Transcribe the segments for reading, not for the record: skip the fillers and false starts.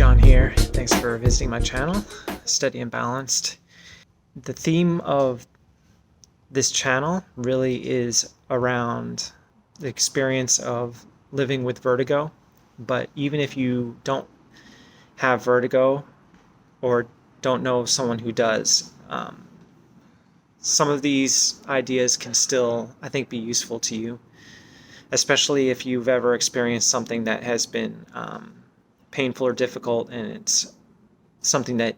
John here. Thanks for visiting my channel, Steady and Balanced. The theme of this channel really is around the experience of living with vertigo. But even if you don't have vertigo or don't know someone who does, some of these ideas can still, I think, be useful to you, especially if you've ever experienced something that has been painful or difficult, and it's something that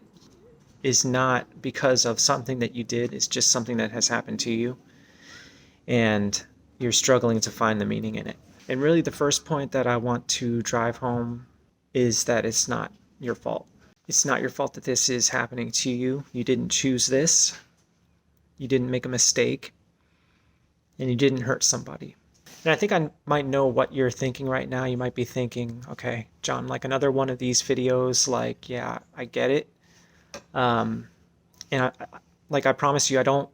is not because of something that you did, it's just something that has happened to you, and you're struggling to find the meaning in it. And really the first point that I want to drive home is that it's not your fault. It's not your fault that this is happening to you. You didn't choose this. You didn't make a mistake. And you didn't hurt somebody. And I think I might know what you're thinking right now. You might be thinking, okay, John, like another one of these videos, like, yeah, I get it. And I promise you, I don't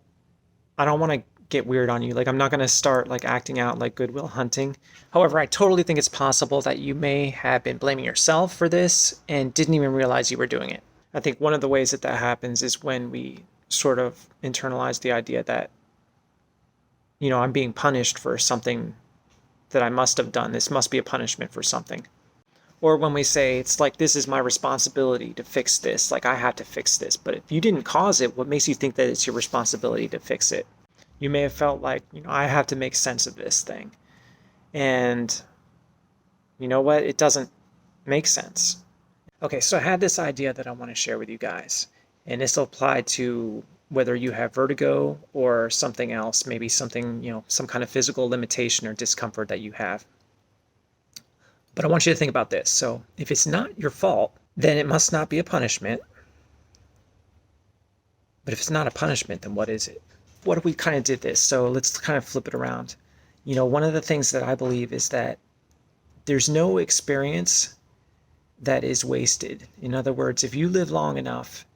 want to get weird on you. Like, I'm not going to start like acting out like Good Will Hunting. However, I totally think it's possible that you may have been blaming yourself for this and didn't even realize you were doing it. I think one of the ways that happens is when we sort of internalize the idea that, I'm being punished for something that I must have done. This must be a punishment for something. Or when we say, it's like, this is my responsibility to fix this. Like, I have to fix this. But if you didn't cause it, what makes you think that it's your responsibility to fix it? You may have felt like, I have to make sense of this thing. And you know what? It doesn't make sense. Okay, so I had this idea that I want to share with you guys. And this will apply to whether you have vertigo or something else, maybe something, some kind of physical limitation or discomfort that you have. But I want you to think about this. So if it's not your fault, then it must not be a punishment. But if it's not a punishment, then what is it? What if we kind of did this? So let's kind of flip it around. One of the things that I believe is that there's no experience that is wasted. In other words, if you live long enough,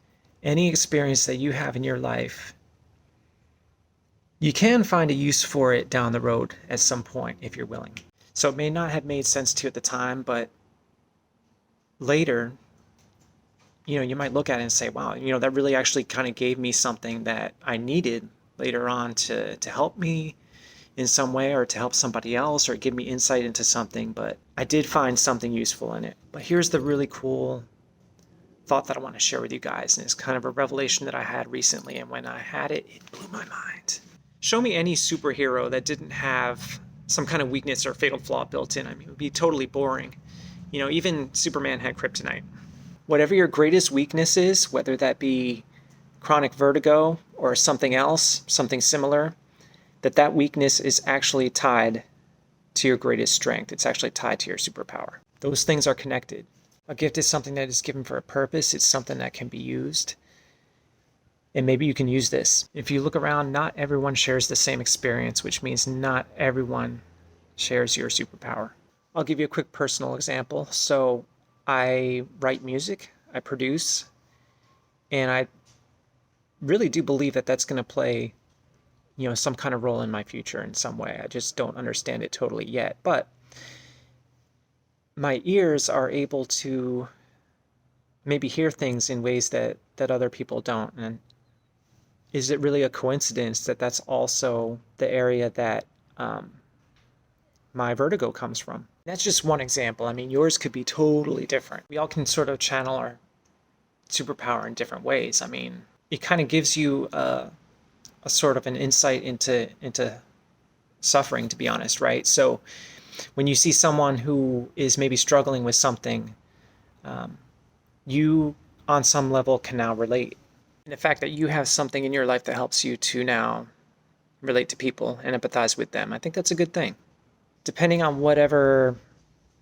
any experience that you have in your life, you can find a use for it down the road at some point if you're willing. So it may not have made sense to you at the time, but later, you might look at it and say, wow, that really actually kind of gave me something that I needed later on to help me in some way, or to help somebody else, or give me insight into something. But I did find something useful in it. But here's the really cool thought that I want to share with you guys, and it's kind of a revelation that I had recently, and when I had it, it blew my mind. Show me any superhero that didn't have some kind of weakness or fatal flaw built in. I mean, it would be totally boring. Even Superman had kryptonite. Whatever your greatest weakness is, whether that be chronic vertigo or something else, something similar, that weakness is actually tied to your greatest strength. It's actually tied to your superpower. Those things are connected. A gift is something that is given for a purpose. It's something that can be used. And maybe you can use this. If you look around, not everyone shares the same experience, which means not everyone shares your superpower. I'll give you a quick personal example. So I write music, I produce, and I really do believe that that's going to play, some kind of role in my future in some way. I just don't understand it totally yet. But my ears are able to maybe hear things in ways that other people don't. And is it really a coincidence that that's also the area that my vertigo comes from? That's just one example. I mean, yours could be totally different. We all can sort of channel our superpower in different ways. I mean, it kind of gives you a sort of an insight into suffering, to be honest, right? So when you see someone who is maybe struggling with something, you on some level can now relate. And the fact that you have something in your life that helps you to now relate to people and empathize with them, I think that's a good thing. Depending on whatever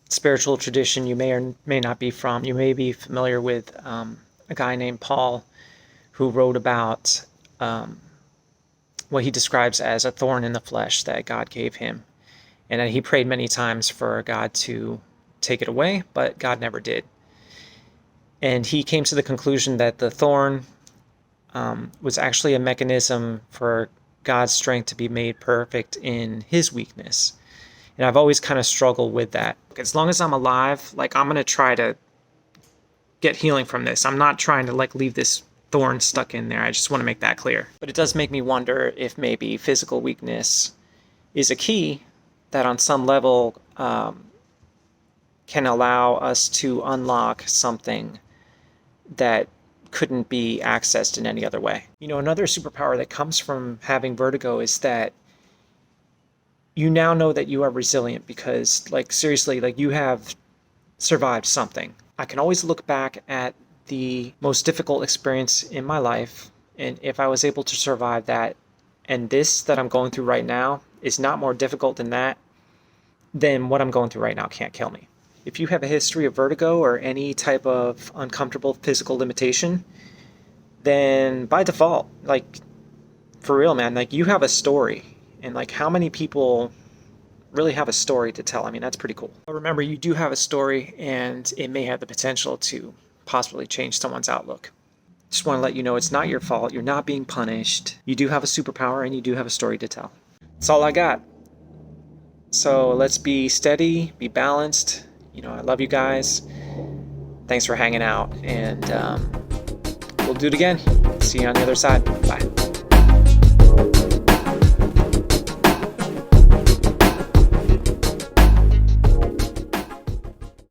spiritual tradition you may or may not be from, you may be familiar with a guy named Paul who wrote about what he describes as a thorn in the flesh that God gave him. And that he prayed many times for God to take it away, but God never did. And he came to the conclusion that the thorn was actually a mechanism for God's strength to be made perfect in his weakness. And I've always kind of struggled with that. As long as I'm alive, like, I'm going to try to get healing from this. I'm not trying to like leave this thorn stuck in there. I just want to make that clear. But it does make me wonder if maybe physical weakness is a key that on some level can allow us to unlock something that couldn't be accessed in any other way. You know, another superpower that comes from having vertigo is that you now know that you are resilient because, like, seriously, like, you have survived something. I can always look back at the most difficult experience in my life, and if I was able to survive that, and this that I'm going through right now is not more difficult than that, then what I'm going through right now can't kill me. If you have a history of vertigo or any type of uncomfortable physical limitation, then by default, like, for real, man, like, you have a story. And like, how many people really have a story to tell? I mean, that's pretty cool. But remember, you do have a story, and it may have the potential to possibly change someone's outlook. Just want to let you know it's not your fault. You're not being punished. You do have a superpower, and you do have a story to tell. That's all I got. So let's be steady, be balanced. You know, I love you guys. Thanks for hanging out, and we'll do it again. See you on the other side. Bye.